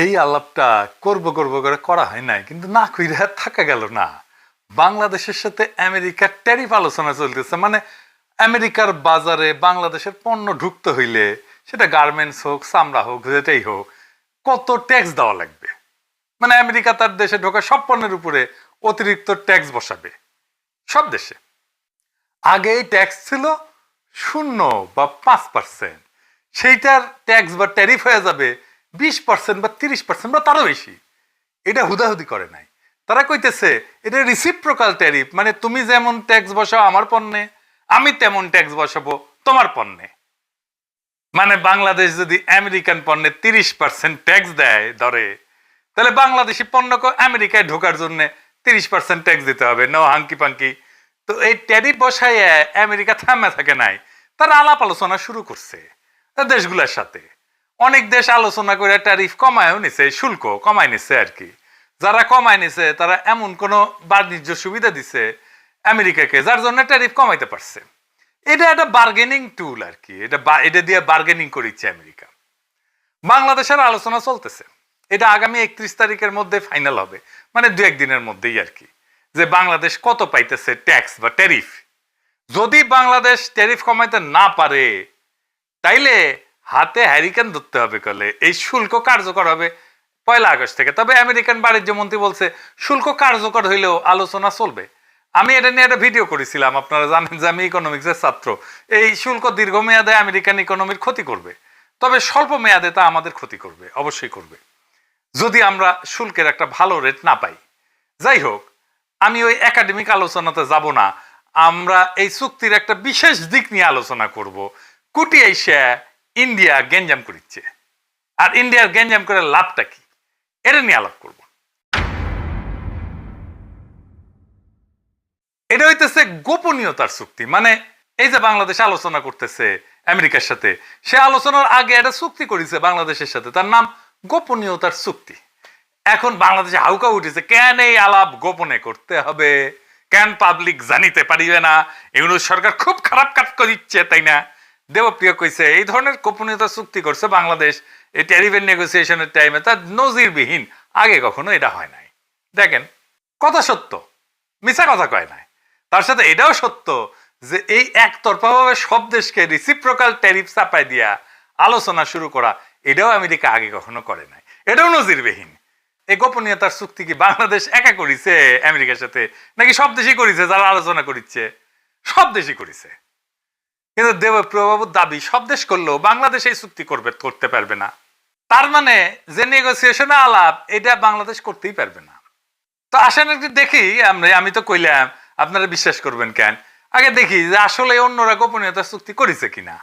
এই আলাপটা করব করব করে করা হয় নাই, কিন্তু না কইরা থাকা গেল না। বাংলাদেশের সাথে আমেরিকার ট্যারিফ আলোচনা চলতেছে, মানে আমেরিকার বাজারে বাংলাদেশের পণ্য ঢুকতে হইলে সেটা গার্মেন্টস হোক, চামড়া হোক, যেটাই হোক, কত ট্যাক্স দেওয়া লাগবে। মানে আমেরিকা তার দেশে ঢোকা সব পণ্যের উপরে অতিরিক্ত ট্যাক্স বসাবে সব দেশে। আগে ট্যাক্স ছিল 0 বা 5%, সেইটার ট্যাক্স বা ট্যারিফ হয়ে যাবে 20% বা 30% বা তারও বেশি। এটা হুদাহুদি করে নাই, তারা কইতেছে এটা রিসিপ্রোকাল ট্যারিফ, মানে তুমি যেমন ট্যাক্স বসাও আমার পণ্যে, আমি তেমন ট্যাক্স বসাবো তোমার পণ্যে। মানে বাংলাদেশ যদি আমেরিকান পণ্যে 30% ট্যাক্স দেয় ধরে, তাহলে বাংলাদেশি পণ্যকে আমেরিকায় ঢোকার জন্য 30% ট্যাক্স দিতে হবে, নো হাঙ্কি পাঙ্কি। তো এই ট্যারিফ বসায় আমেরিকা থামে থাকে নাই, তারা আলাপ আলোচনা শুরু করছে দেশগুলোর সাথে। অনেক দেশ আলোচনা করে ট্যারিফ কমায়ও নিছে, শুল্ক কমায় নিছে আর কি। যারা কমায় নিছে তারা এমন কোনো বাণিজ্য সুবিধা দিছে আমেরিকাকে যার জন্য ট্যারিফ কমাইতে পারছে। এটা একটা বার্গেনিং টুল আর কি, এটা দিয়ে বার্গেনিং করিচ্ছে আমেরিকা। বাংলাদেশের আলোচনা চলতেছে, এটা আগামী 31 তারিখের মধ্যে ফাইনাল হবে, মানে 2-1 দিনের মধ্যেই আর কি, যে বাংলাদেশ কত পাইতেছে ট্যাক্স বা ট্যারিফ। যদি বাংলাদেশ ট্যারিফ কমাইতে না পারে তাইলে হাতে হ্যারিকেন ধরতে হবে, কলে এই শুল্ক কার্যকর হবে 1 আগস্ট থেকে। তবে আমেরিকান বাণিজ্য মন্ত্রী বলছে শুল্ক কার্যকর হইলেও আলোচনা চলবে। আমি এটা নিয়ে একটা ভিডিও করেছিলাম, আপনারা জানেন যে আমি ইকোনমিক্সের ছাত্র। এই শুল্ক দীর্ঘমেয়াদে আমেরিকান ইকোনমির ক্ষতি করবে, তবে স্বল্প মেয়াদে তা আমাদের ক্ষতি করবে, অবশ্যই করবে, যদি আমরা শুল্কের একটা ভালো রেট না পাই। যাই হোক, আমি ওই একাডেমিক আলোচনাতে যাব না। আমরা এই চুক্তির একটা বিশেষ দিক নিয়ে আলোচনা করব। কুটি এসে ইন্ডিয়া গেঞ্জাম করিচ্ছে, আর ইন্ডিয়ার গেঞ্জাম করে লাভটা কি, এটা নিয়ে আলাপ করব। এটা হইতেছে গোপনীয়তার চুক্তি। মানে এই যে বাংলাদেশ আলোচনা করতেছে আমেরিকার সাথে, সে আলোচনার আগে একটা চুক্তি করেছে বাংলাদেশের সাথে, তার নাম গোপনীয়তার চুক্তি। এখন বাংলাদেশে হাউকা উঠেছে, কেন এই আলাপ গোপনে করতে হবে, কেন পাবলিক জানিতে পারিবে না, ইউনূস সরকার খুব খারাপ কাজ করিচ্ছে, তাই না? দেবপ্রিয় কইছে এই ধরনের গোপনীয়তা চুক্তি করছে বাংলাদেশ এই ট্যারিফের নেগোসিয়েশনের টাইমে, তার নজিরবিহীন, আগে কখনো এটা হয় নাই। দেখেন, কথা সত্য, মিছা কথা কয় নাই। তার সাথে এটাও সত্য যে এই একতরফাভাবে সব দেশকে রিসিপ্রোকাল ট্যারিফ চাপাই দিয়া আলোচনা শুরু করা, এটাও আমেরিকা আগে কখনো করে নাই, এটাও নজিরবিহীন। এই গোপনীয়তার চুক্তি কি বাংলাদেশ একা করিছে আমেরিকার সাথে, নাকি সব দেশই করিছে? যারা আলোচনা করিচ্ছে সব দেশই করিছে, কিন্তু দেবপ্রিয়বাবুর দাবি সব দেশ করলেও বাংলাদেশ এই চুক্তি করতে পারবে না। তার মানে যে নেগোসিয়েশনে আলাপ, এটা বাংলাদেশ করতেই পারবে না। তো আসেন একটু দেখি আমি তো কইলাম, আপনারা বিশ্বাস করবেন কেন, আগে দেখি যে আসলে অন্যরা গোপনীয়তা চুক্তি করেছে কিনা।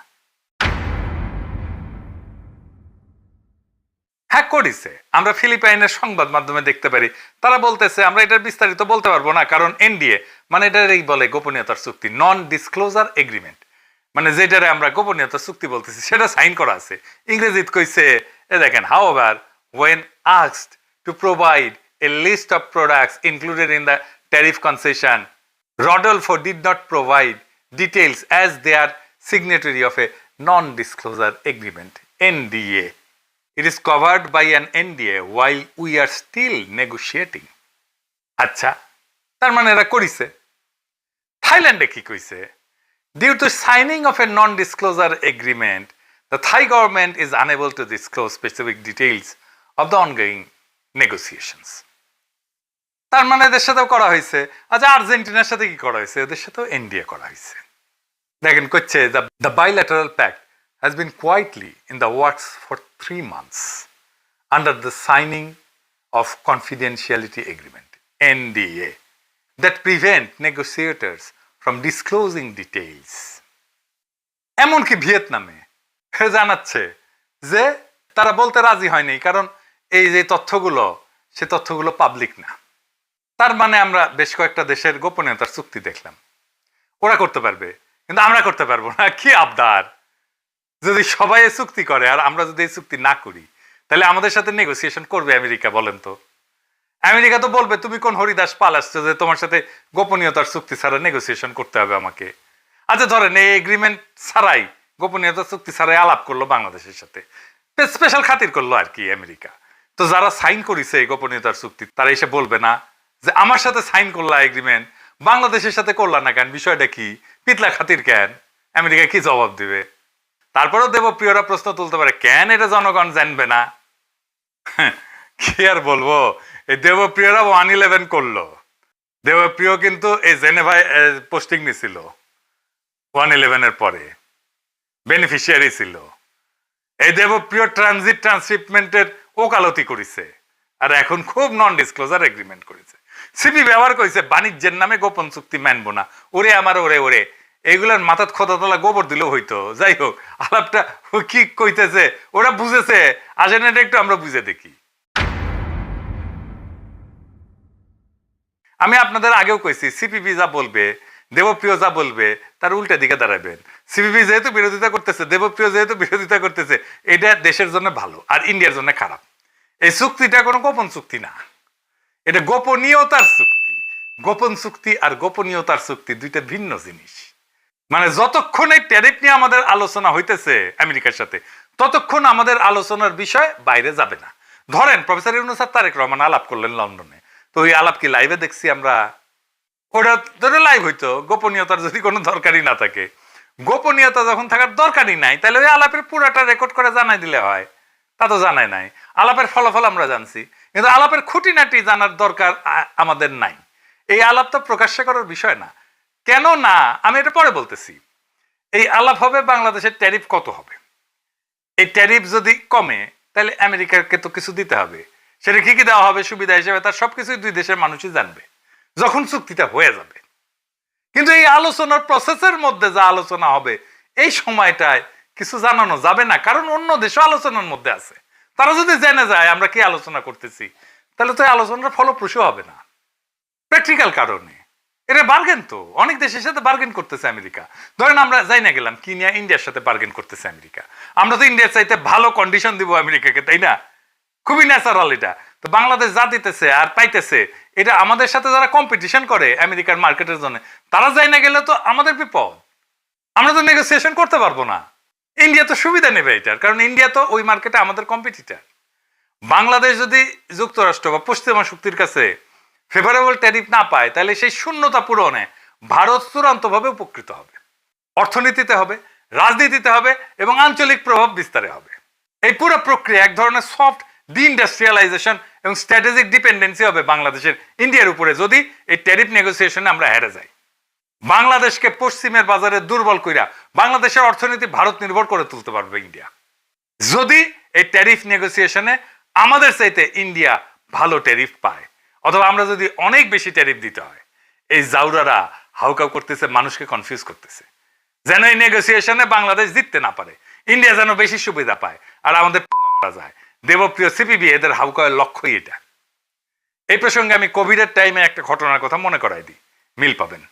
হ্যাঁ করেছে, আমরা ফিলিপাইনের সংবাদ মাধ্যমে দেখতে পারি, তারা বলতেছে, আমরা এটার বিস্তারিত বলতে পারবো না কারণ এনডিএ, মানে এটারই বলে গোপনীয়তার চুক্তি, নন ডিসক্লোজার এগ্রিমেন্ট, মানে যেটারে আমরা গোপনীয়তার চুক্তি বলতেছি সেটা সাইন করা আছে। ইংরেজিতে কইছে, এ দেখেন, however when asked to provide a list of products included in the tariff concession, Rodolfo did not provide details as they are signatory of a non-disclosure agreement, NDA. It is covered by an NDA while we are still negotiating. আচ্ছা, তার মানে এরা করিছে। থাইল্যান্ডে কি কইছে? Due to signing of a non-disclosure agreement, the Thai government is unable to disclose specific details of the ongoing negotiations. তার মানে এদের সাথেও করা হয়েছে। আচ্ছা, আর্জেন্টিনার সাথে কি করা হয়েছে? এদের সাথেও এনডিএ করা হয়েছে। দেখেন করছে, the bilateral pact has been quietly in the works for 3 months under the signing of confidentiality agreement, NDA, that prevent negotiators from disclosing details. এমনকি ভিয়েতনামে জানাচ্ছে যে তারা বলতে রাজি হয়নি, কারণ এই যে তথ্যগুলো, সে তথ্যগুলো পাবলিক না। তার মানে আমরা বেশ কয়েকটা দেশের গোপনীয়তার চুক্তি দেখলাম, ওরা করতে পারবে কিন্তু আমরা করতে পারবো না। কি আবদার! যদি সবাই চুক্তি করে আর আমরা যদি এই চুক্তি না করি, তাহলে আমাদের সাথে নেগোসিয়েশন করবে আমেরিকা? বলেন তো। আমেরিকা তো বলবে তুমি কোন হরিদাস পাল আসছো যে তোমার সাথে গোপনীয়তার চুক্তি ছাড়া নেগোসিয়েশন করতে হবে আমাকে। আচ্ছা ধরেন এই এগ্রিমেন্ট ছাড়াই, গোপনীয়তার চুক্তি ছাড়াই আলাপ করলো বাংলাদেশের সাথে, স্পেশাল খাতির করলো আর কি আমেরিকা, তো যারা সাইন করেছে এই গোপনীয়তার চুক্তি তারা এসে বলবে না যে আমার সাথে সাইন করলা এগ্রিমেন্ট, বাংলাদেশের সাথে করলা না কেন, বিষয়টা কি, পিতলা খাতির কেন? আমেরিকা কি জবাব দিবে? তারপরেও দেবপ্রিয়রা প্রশ্ন তুলতে পারে কেন এটা জনগণ জানবে না? কি আর বলবো, এই দেবপ্রিয়রা 111 করলো। দেবপ্রিয় কিন্তু এই জেনেভায় পোস্টিং নিছিল 111 এর পরে, বেনিফিশিয়ারি ছিল। এই দেবপ্রিয় ট্রানজিট ট্রান্সশিপমেন্টের ওকালতি করেছে, আর এখন খুব নন ডিসক্লোজার এগ্রিমেন্ট করেছে। সিপি ব্যবহার করেছে বাণিজ্যের নামে গোপন চুক্তি মানবো না, ওরে আমার ওরে ওরে, এইগুলার মাথাত খোদাতলা গোবর দিলেও হইতো। যাই হোক, আলাপটা কি কইতেছে ওরা বুঝেছে, আসেন এটা একটু আমরা বুঝে দেখি। আমি আপনাদের আগেও কইছি সিপিবি যা বলবে, দেবপ্রিয় যা বলবে তার উল্টা দিকে দাঁড়াবেন। সিপিবি যেহেতু বিরোধিতা করতেছে, দেবপ্রিয় যেহেতু বিরোধিতা করতেছে, এটা দেশের জন্য ভালো আর ইন্ডিয়ার জন্য খারাপ। এই চুক্তিটা কোনো গোপন চুক্তি না, এটা গোপনীয়তার চুক্তি। গোপন চুক্তি আর গোপনীয়তার চুক্তি দুইটা ভিন্ন জিনিস। মানে যতক্ষণ এই ট্যারিফ নিয়ে আমাদের আলোচনা হইতেছে আমেরিকার সাথে, ততক্ষণ আমাদের আলোচনার বিষয় বাইরে যাবে না। ধরেন প্রফেসর ইউনূস আর তারেক রহমান আলাপ করলেন লন্ডনে, তো ওই আলাপ কি লাইভে দেখছি আমরা? ওটা ধরে লাইভ হইতো, গোপনীয়তার যদি কোনো দরকারই না থাকে। গোপনীয়তা যখন থাকার দরকারই নাই, তাহলে ওই আলাপের পুরাটা রেকর্ড করে জানাই দিলে হয়। তা তো জানাই নাই, আলাপের ফলাফল আমরা জানছি, কিন্তু আলাপের খুঁটিনাটি জানার দরকার আমাদের নাই। এই আলাপ তো প্রকাশ্য করার বিষয় না। কেন না আমি এটা পরে বলতেছি। এই আলাপ হবে বাংলাদেশের ট্যারিফ কত হবে। এই ট্যারিফ যদি কমে তাহলে আমেরিকাকে তো কিছু দিতে হবে। সেটা কি কি দেওয়া হবে সুবিধা হিসেবে, তার সবকিছুই দুই দেশের মানুষই জানবে যখন চুক্তিটা হয়ে যাবে। কিন্তু এই আলোচনার প্রসেসের মধ্যে যা আলোচনা হবে এই সময়টায় কিছু জানানো যাবে না, কারণ অন্য দেশও আলোচনার মধ্যে আছে। তারা যদি জেনে যায় আমরা কি আলোচনা করতেছি, তাহলে তো এই আলোচনার ফলপ্রসূ হবে না। প্র্যাকটিক্যাল কারণে এটা বার্গেন, তো অনেক দেশের সাথে বার্গেন করতেছে আমেরিকা। ধরেন আমরা যাই না গেলাম কি নিয়ে, ইন্ডিয়ার সাথে বার্গেন করতেছে আমেরিকা। আমরা তো ইন্ডিয়ার চাইতে ভালো কন্ডিশন দিব আমেরিকাকে, তাই না? খুবই ন্যাচারাল এটা। তো বাংলাদেশ যা দিতেছে আর পাইতেছে, এটা আমাদের সাথে যারা কম্পিটিশন করে আমেরিকার মার্কেটের জন্য, তারা যাই না গেলে তো আমাদের বিপদ। আমরা তো নেগোসিয়েশন করতে পারবো না। ইন্ডিয়া তো সুবিধা নেবে এটার, কারণ ইন্ডিয়া তো ওই মার্কেটে আমাদের কম্পিটিটার। বাংলাদেশ যদি যুক্তরাষ্ট্র বা পশ্চিমা শক্তির কাছে ফেভারেবল ট্যারিফ না পায়, তাহলে সেই শূন্যতা পূরণে ভারত চূড়ান্তভাবে উপকৃত হবে। অর্থনীতিতে হবে, রাজনীতিতে হবে এবং আঞ্চলিক প্রভাব বিস্তারে হবে। এই পুরো প্রক্রিয়া এক ধরনের সফট ডিইন্ডাস্ট্রিয়ালাইজেশন এবং স্ট্র্যাটেজিক ডিপেন্ডেন্সি হবে বাংলাদেশের ইন্ডিয়ার উপরে, যদি এই ট্যারিফ নেগোসিয়েশনে আমরা হেরে যাই। বাংলাদেশকে পশ্চিমের বাজারে দুর্বল কইরা বাংলাদেশের অর্থনীতি ভারত নির্ভর করে তুলতে পারবে ইন্ডিয়া, যদি এই ট্যারিফ নেগোসিয়েশনে আমাদের চাইতে ইন্ডিয়া ভালো ট্যারিফ পায়, অথবা আমরা যদি অনেক বেশি ট্যারিফ দিতে হয়। এই জাউরারা হাউকাউ করতেছে, মানুষকে কনফিউজ করতেছে, যেন এই নেগোসিয়েশনে বাংলাদেশ জিততে না পারে, ইন্ডিয়া যেন বেশি সুবিধা পায় আর আমাদের মারা যায়। দেবপ্রিয় সিপিবি এদের হাউকাউয়ের লক্ষ্যই এটা। এই প্রসঙ্গে আমি কোভিডের টাইমে একটা ঘটনার কথা মনে করাই দিই, মিল পাবেন।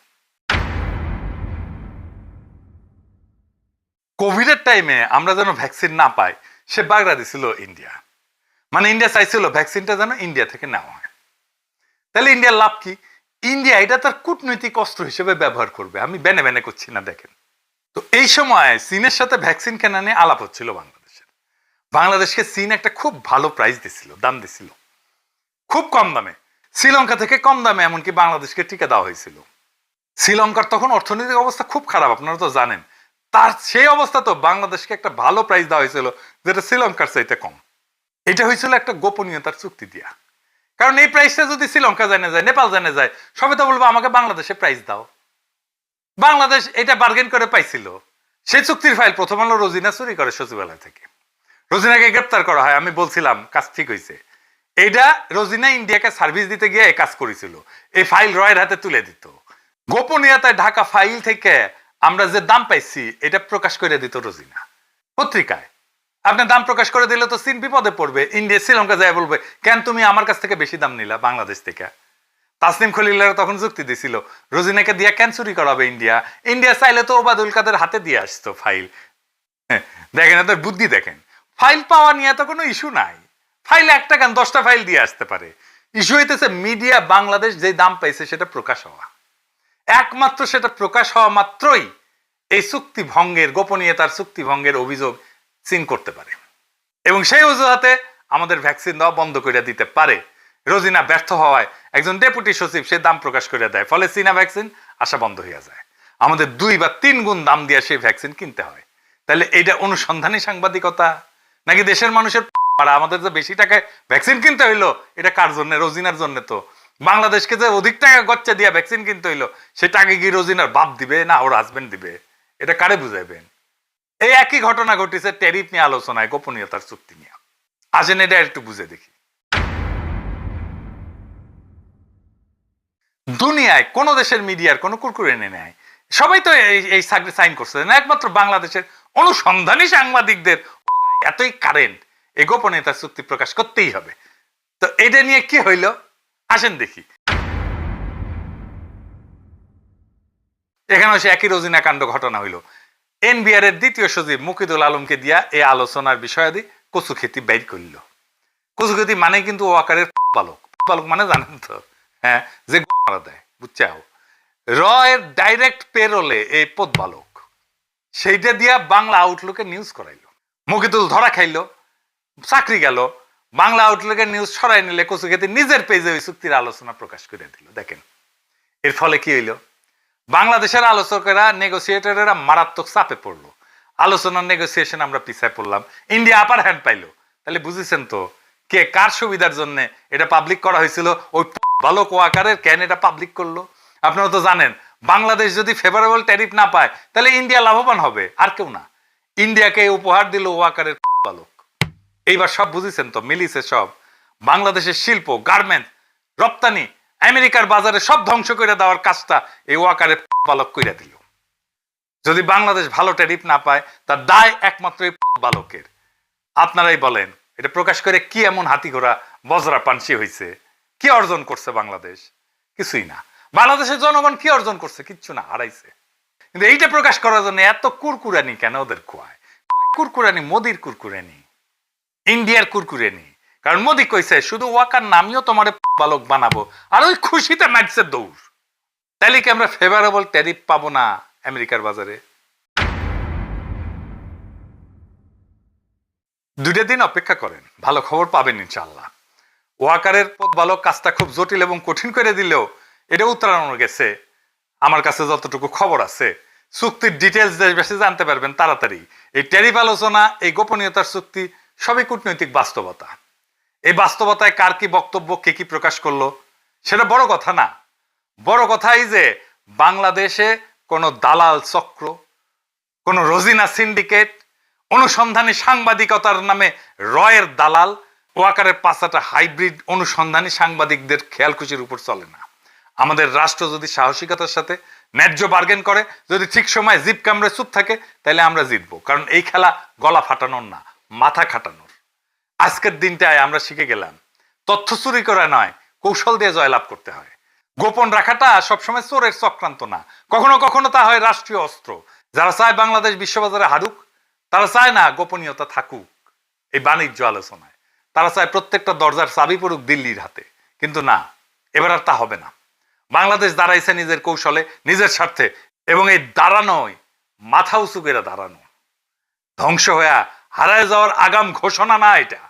কোভিডের টাইমে আমরা যেন ভ্যাকসিন না পাই সে বাগড়া দিছিল ইন্ডিয়া। মানে ইন্ডিয়া চাইছিল ভ্যাকসিনটা যেন ইন্ডিয়া থেকে নেওয়া হয়। তাহলে ইন্ডিয়ার লাভ কি? ইন্ডিয়া এটা তার কূটনৈতিক অস্ত্র হিসেবে ব্যবহার করবে। আমি বেনে বেনে করছি না, দেখেন তো। এই সময় চীনের সাথে ভ্যাকসিন কেনা নিয়ে আলাপ হচ্ছিল বাংলাদেশের। বাংলাদেশকে চীন একটা খুব ভালো প্রাইস দিছিল, দাম দিছিল, খুব কম দামে, শ্রীলঙ্কা থেকে কম দামে এমনকি বাংলাদেশকে টিকা দেওয়া হয়েছিল। শ্রীলঙ্কার তখন অর্থনৈতিক অবস্থা খুব খারাপ, আপনারা তো জানেন। তার সেই অবস্থা তো বাংলাদেশকে একটা ভালো প্রাইস দেওয়া হয়েছিল, যেটা শ্রীলঙ্কার চাইতে কম। এটা হয়েছিল একটা গোপনীয়তার চুক্তি দিয়া। কারণ এই প্রাইসটা যদি শ্রীলঙ্কা জানে যায়, নেপাল জানে যায়, সবাই তো বলবো আমাকে বাংলাদেশে প্রাইস দাও। বাংলাদেশ এটা বার্গেন করে পাইছিল। সেই চুক্তির ফাইল প্রথম আলো রোজিনা চুরি করে সচিবালয় থেকে। রোজিনাকে গ্রেপ্তার করা হয়। আমি বলছিলাম কাজ ঠিক হয়েছে। এইটা রোজিনা ইন্ডিয়াকে সার্ভিস দিতে গিয়ে এই কাজ করেছিল। এই ফাইল রয়ের হাতে তুলে দিত। গোপনীয়তায় ঢাকা ফাইল থেকে আমরা যে দাম পাইছি এটা প্রকাশ করে দিত রোজিনা পত্রিকায়। আপনার দাম প্রকাশ করে দিলে তো চীন বিপদে পড়বে। ইন্ডিয়া শ্রীলঙ্কা যায় বলবে কেন তুমি আমার কাছ থেকে বেশি দাম নিলা বাংলাদেশ থেকে। তাসনিম খলিলারা তখন যুক্তি দিছিল রোজিনাকে দিয়া কেন চুরি করাবে ইন্ডিয়া। ইন্ডিয়া চাইলে তো ওবায়দুল কাদের হাতে দিয়ে আসতো ফাইল। দেখেন এদের বুদ্ধি দেখেন। ফাইল পাওয়া নিয়ে তো কোনো ইস্যু নাই। ফাইল একটা কেন 10টা ফাইল দিয়ে আসতে পারে। ইস্যু হইতেছে মিডিয়া বাংলাদেশ যে দাম পাইছে সেটা প্রকাশ হওয়া। একমাত্র সেটা প্রকাশ হওয়া মাত্রই এই চুক্তি ভঙ্গের, গোপনীয়তার চুক্তি ভঙ্গের অভিযোগ চীন করতে পারে। এবং সেই অজুহাতে আমাদের ভ্যাকসিন দেওয়া বন্ধ করে দিতে পারে। রোজিনা ব্যর্থ হওয়ায় একজন ডেপুটি সচিব সে দাম প্রকাশ করে দেয়, ফলে চীনা ভ্যাকসিন আসা বন্ধ হয়ে যায়। আমাদের 2 বা 3 গুণ দাম দিয়ে সেই ভ্যাকসিন কিনতে হয়। তাহলে এটা অনুসন্ধানী সাংবাদিকতা নাকি দেশের মানুষের আমাদের যে বেশি টাকায় ভ্যাকসিন কিনতে হইলো এটা কার জন্য? রোজিনার জন্য। তো বাংলাদেশকে যে অধিক টাকা গচ্চা দিয়া ভ্যাকসিন কিনতে হইলো সে টাকা কি রোজিনার বাপ দিবে না ওর হাজবেন্ড দিবে? এটা কারে বুঝাইবেন? এই একই ঘটনা ঘটেছে ট্যারিফ নিয়ে আলোচনায়, গোপনীয়তার চুক্তি নিয়ে। আসেন এটা একটু বুঝে দেখি। দুনিয়ায় কোন দেশের মিডিয়ার কোন কুরকুরে নেয়? সবাই তো এই সাইন করছে না, একমাত্র বাংলাদেশের অনুসন্ধানী সাংবাদিকদের এতই কারেন্ট, এই গোপনীয়তার চুক্তি প্রকাশ করতেই হবে। তো এটা নিয়ে কি হইল আসেন দেখি। এখানে সে একই রোজিনা কাণ্ড ঘটনা হইল। এনবিআর এর দ্বিতীয় সচিব মুকিদুল আলমকে দিয়া এই আলোচনার বিষয়াদি কচুক্ষেতি বের করল। কচুক্ষেতি মানে কিন্তু ও আকারের বালক। বালক মানে জানেন তো, হ্যাঁ, যে মারা দেয়, বুঝছাও। র এর ডাইরেক্ট পেরোলে এই পদ বালক, সেইটা দিয়া বাংলা আউটলুকে নিউজ করাইলো। মুকিদুল ধরা খাইলো, চাকরি গেল। বাংলা আউটলুকের নিউজ সরাই নিলে কচুক্ষেতি নিজের পেজে ওই চুক্তির আলোচনা প্রকাশ করে দিল। দেখেন এর ফলে কি হইল? বাংলাদেশের আলোচকেরা, নেগোসিয়েটরেরা মারাত্মক চাপে পড়লো। আলোচনার নেগোসিয়েশন আমরা পিছায় পড়লাম, ইন্ডিয়া আপার হ্যান্ড পাইলো। তাহলে বুঝেছেন তো কে কার সুবিধার জন্য এটা পাবলিক করা হয়েছিল? ওই ভালো কোয়াকারের কেন এটা পাবলিক করলো? আপনারা তো জানেন বাংলাদেশ যদি ফেভারেবল ট্যারিফ না পায় তাহলে ইন্ডিয়া লাভবান হবে, আর কেউ না। ইন্ডিয়াকে উপহার দিল ওয়াকারের বালক। এইবার সব বুঝেছেন তো, মিলিছে সব। বাংলাদেশের শিল্প, গার্মেন্টস, রপ্তানি আমেরিকার বাজারে সব ধ্বংস করে দেওয়ার কাজটা এই ওয়াকারের বালক কইরা দিল। যদি বাংলাদেশ ভালো ট্যারিফ না পায় তার দায় একমাত্র এই বালকের। আপনারাই বলেন এটা প্রকাশ করে কি এমন হাতি ঘোড়া বজরা পানসি হয়েছে? কি অর্জন করছে বাংলাদেশ? কিছুই না। বাংলাদেশের জনগণ কি অর্জন করছে? কিচ্ছু না, হারাইছে। কিন্তু এইটা প্রকাশ করার জন্য এত কুরকুরানি কেন ওদের খোয়ায়? কুরকুরানি মোদির কুরকুরানি, ইন্ডিয়ার কুরকুরানি। কারণ মোদি কইছে শুধু ওয়াকার নামিও তোমার বালক বানাবো, আর ওই খুশিতে মারছে দৌড়। তাইলে কি আমরা ফেভারেবল ট্যারিফ পাবো না আমেরিকার বাজারে? 2 দিন অপেক্ষা করেন, ভালো খবর পাবেন ইনশাআল্লাহ। ওয়াকারের পদ বালক কাজটা খুব জটিল এবং কঠিন করে দিলেও এটা উত্তরানো গেছে। আমার কাছে যতটুকু খবর আছে, চুক্তির ডিটেলস বেশি জানতে পারবেন তাড়াতাড়ি। এই ট্যারিফ আলোচনা, এই গোপনীয়তার চুক্তি সবই কূটনৈতিক বাস্তবতা। এই বাস্তবতায় কার কি বক্তব্য, কে কি প্রকাশ করলো সেটা বড় কথা না। বড় কথা এই যে বাংলাদেশে কোনো দালাল চক্র, কোনো রোজিনা সিন্ডিকেট, অনুসন্ধানী সাংবাদিকতার নামে রয়ের দালাল, ওয়াকারের পাঁচাটা হাইব্রিড অনুসন্ধানী সাংবাদিকদের খেয়ালখুশির উপর চলে না। আমাদের রাষ্ট্র যদি সাহসিকতার সাথে ন্যায্য বার্গেন করে, যদি ঠিক সময় জিপ কামড়ে চুপ থাকে, তাহলে আমরা জিতবো। কারণ এই খেলা গলা ফাটানোর না, মাথা খাটানোর। আজকের দিনটায় আমরা শিখে গেলাম তথ্য চুরি করা নয়, কৌশল দিয়ে জয়লাভ করতে হয়। গোপন রাখাটা সবসময় চোরের চক্রান্ত না, কখনো কখনো তা হয় রাষ্ট্রীয় অস্ত্র। যারা চায় বাংলাদেশ বিশ্ববাজারে হারুক, তারা চায় না গোপনীয়তা থাকুক এই বাণিজ্য আলোচনায়। তারা চায় প্রত্যেকটা দরজার চাবি পড়ুক দিল্লির হাতে। কিন্তু না, এবার আর তা হবে না। বাংলাদেশ দাঁড়াইছে নিজের কৌশলে, নিজের স্বার্থে, এবং এই দাঁড়ানোই মাথা উঁচু করে দাঁড়ানো। ধ্বংস হয়ে হারায় যাওয়ার আগাম ঘোষণা না এটা।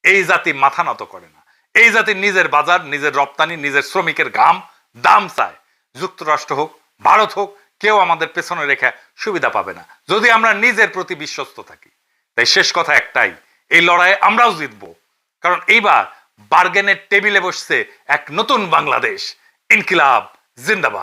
এই জাতি মাথা নত করে না। এই জাতি নিজের বাজার, নিজের রপ্তানি, নিজের শ্রমিকের ঘাম দাম চায়। যুক্তরাষ্ট্র হোক, ভারত হোক, কেউ আমাদের পেছনে রেখে সুবিধা পাবে না যদি আমরা নিজের প্রতি বিশ্বস্ত থাকি। তাই শেষ কথা একটাই, এই লড়াইয়ে আমরাও জিতবো। কারণ এইবার বার্গেনের টেবিলে বসছে এক নতুন বাংলাদেশ। ইনকিলাব জিন্দাবাদ।